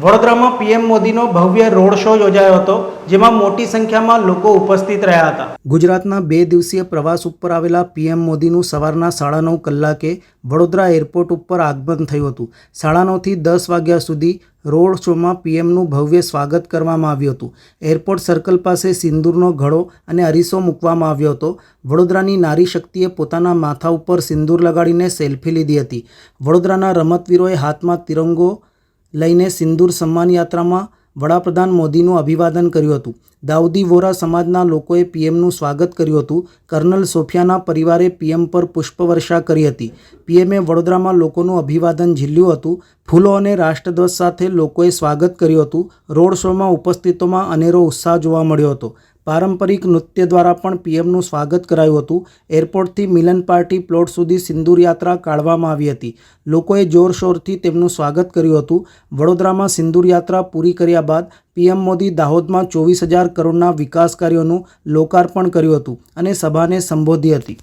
વડોદરામાં પીએમ મોદીનો ભવ્ય રોડ શો યોજાયો હતો, જેમાં મોટી સંખ્યામાં લોકો ઉપસ્થિત રહ્યા હતા. ગુજરાતના 2 દિવસીય પ્રવાસ ઉપર આવેલા પીએમ મોદીનું સવારના 9:30 કલાકે વડોદરા એરપોર્ટ ઉપર આગમન થયું હતું. 9:30 થી 10 વાગ્યા સુધી રોડ શોમાં પીએમનું ભવ્ય સ્વાગત કરવામાં આવ્યું હતું. એરપોર્ટ સર્કલ પાસે સિંદૂરનો ઘડો અને અરીસો મૂકવામાં આવ્યો હતો. વડોદરાની નારી શક્તિએ પોતાના માથા ઉપર સિંદૂર લગાડીને સેલ્ફી લીધી હતી. વડોદરાના રમતવીરોએ હાથમાં તિરંગો લઈને સિંદૂર સન્માન યાત્રામાં વડાપ્રધાન મોદીનું અભિવાદન કર્યું હતું. દાઉદી વોરા સમાજના લોકોએ પીએમનું સ્વાગત કર્યું હતું. કર્નલ સોફિયાના પરિવારે પીએમ પર પુષ્પવર્ષા કરી હતી. પીએમએ વડોદરામાં લોકોનું અભિવાદન ઝીલ્યું હતું. ફૂલો અને રાષ્ટ્રધ્વજ સાથે લોકોએ સ્વાગત કર્યું હતું. રોડ શોમાં ઉપસ્થિતોમાં અનેરો ઉત્સાહ જોવા મળ્યો હતો. પારંપરિક નૃત્ય દ્વારા પણ પીએમનું સ્વાગત કરાયું હતું. એરપોર્ટથી મિલન પાર્ટી પ્લોટ સુધી સિંદૂર યાત્રા કાઢવામાં આવી હતી. લોકોએ જોરશોરથી તેમનું સ્વાગત કર્યું હતું. વડોદરામાં સિંદૂર યાત્રા પૂરી કર્યા બાદ પીએમ મોદી દાહોદમાં 24,000 કરોડના વિકાસ કાર્યોનું લોકાર્પણ કર્યું હતું અને સભાને સંબોધી હતી.